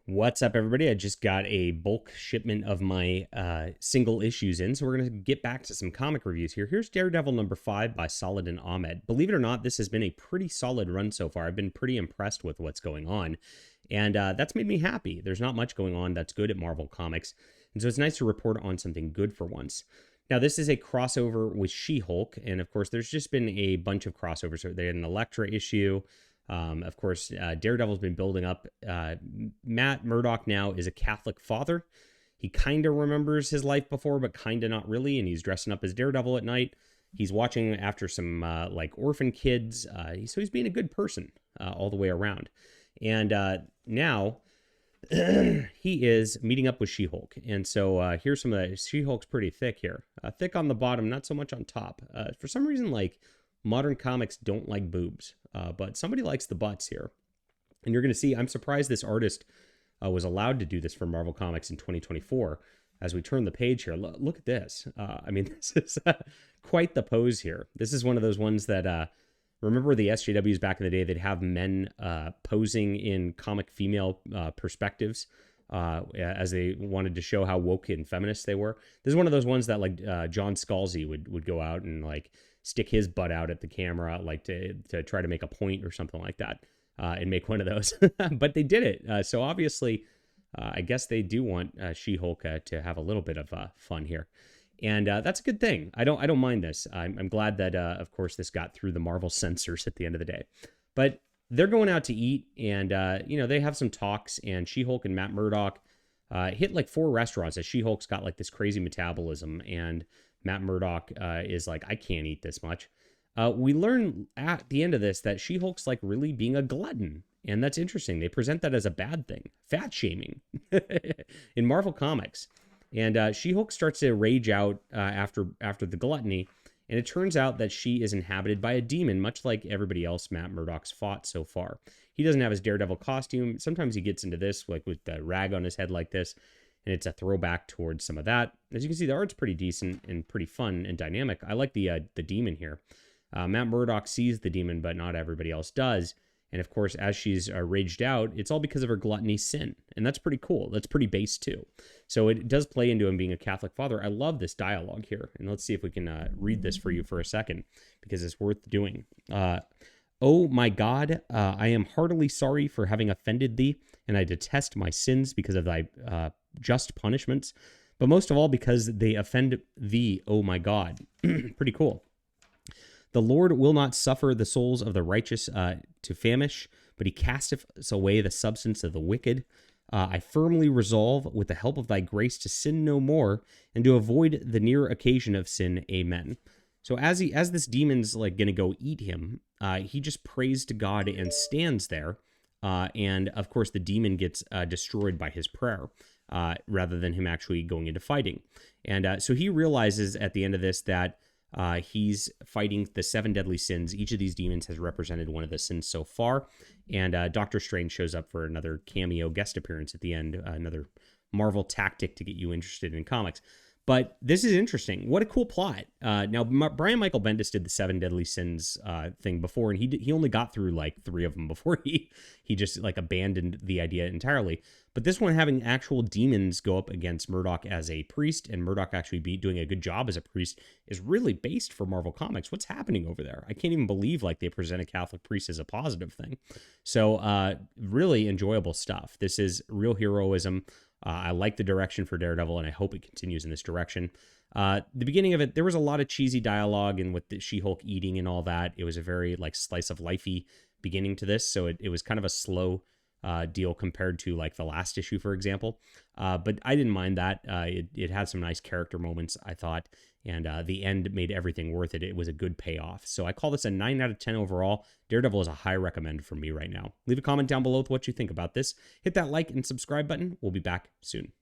What's up, everybody? I just got a bulk shipment of my single issues in, so we're going to get back to some comic reviews here. Here's Daredevil number 5 by Saladin Ahmed. Believe it or not, this has been a pretty solid run so far. I've been pretty impressed with what's going on, and that's made me happy. There's not much going on that's good at Marvel Comics, and so it's nice to report on something good for once. Now, this is a crossover with She-Hulk, and of course, there's just been a bunch of crossovers. So they had an Elektra issue. Of course, Daredevil's been building up. Matt Murdock now is a Catholic father. He kind of remembers his life before, but kind of not really, and he's dressing up as Daredevil at night. He's watching after some like orphan kids, so he's being a good person all the way around. And now he is meeting up with She-Hulk. And so here's some of the... She-Hulk's pretty thick here. Thick on the bottom, not so much on top. For some reason, like, modern comics don't like boobs, but somebody likes the butts here. And you're going to see, I'm surprised this artist was allowed to do this for Marvel Comics in 2024. As we turn the page here, look at this. I mean, this is quite the pose here. This is one of those ones that, remember the SJWs back in the day, they'd have men posing in comic female perspectives as they wanted to show how woke and feminist they were. This is one of those ones that like John Scalzi would go out and like stick his butt out at the camera, like to try to make a point or something like that, and make one of those. But they did it. So obviously, I guess they do want She-Hulk to have a little bit of fun here. And that's a good thing. I don't mind this. I'm glad that, of course, this got through the Marvel censors at the end of the day. But they're going out to eat, and, they have some talks, and She-Hulk and Matt Murdock hit like 4 restaurants, as She-Hulk's got like this crazy metabolism, and Matt Murdock is like, I can't eat this much. We learn at the end of this that She-Hulk's like really being a glutton. And that's interesting. They present that as a bad thing. Fat shaming in Marvel Comics. And She-Hulk starts to rage out after the gluttony. And it turns out that she is inhabited by a demon, much like everybody else Matt Murdock's fought so far. He doesn't have his Daredevil costume. Sometimes he gets into this, like with the rag on his head like this. And it's a throwback towards some of that. As you can see, the art's pretty decent and pretty fun and dynamic. I like the demon here. Matt Murdock sees the demon, but not everybody else does. And of course, as she's raged out, it's all because of her gluttony sin. And that's pretty cool. That's pretty base too. So it does play into him being a Catholic father. I love this dialogue here. And let's see if we can read this for you for a second, because it's worth doing. Oh my God, I am heartily sorry for having offended thee, and I detest my sins because of thy just punishments, but most of all because they offend thee, oh my God. Pretty cool. The Lord will not suffer the souls of the righteous to famish, but he casteth away the substance of the wicked. I firmly resolve, with the help of thy grace, to sin no more, and to avoid the near occasion of sin. Amen. So as this demon's like gonna go eat him, he just prays to God and stands there, and of course the demon gets destroyed by his prayer, rather than him actually going into fighting. And so he realizes at the end of this that he's fighting the 7 deadly sins. Each of these demons has represented one of the sins so far. And Doctor Strange shows up for another cameo guest appearance at the end, another Marvel tactic to get you interested in comics. But this is interesting. What a cool plot. Now, Brian Michael Bendis did the 7 deadly sins thing before, and he only got through like 3 of them before he just like abandoned the idea entirely. But this one, having actual demons go up against Murdock as a priest, and Murdock actually doing a good job as a priest, is really based for Marvel Comics. What's happening over there? I can't even believe like they present a Catholic priest as a positive thing. So really enjoyable stuff. This is real heroism. I like the direction for Daredevil, and I hope it continues in this direction. The beginning of it, there was a lot of cheesy dialogue, and with the She-Hulk eating and all that, it was a very like slice of lifey beginning to this. So it was kind of a slow deal compared to like the last issue, for example. But I didn't mind that. It had some nice character moments, I thought, and the end made everything worth it. It was a good payoff. So I call this a 9 out of 10 overall. Daredevil is a high recommend from me right now. Leave a comment down below with what you think about this. Hit that like and subscribe button. We'll be back soon.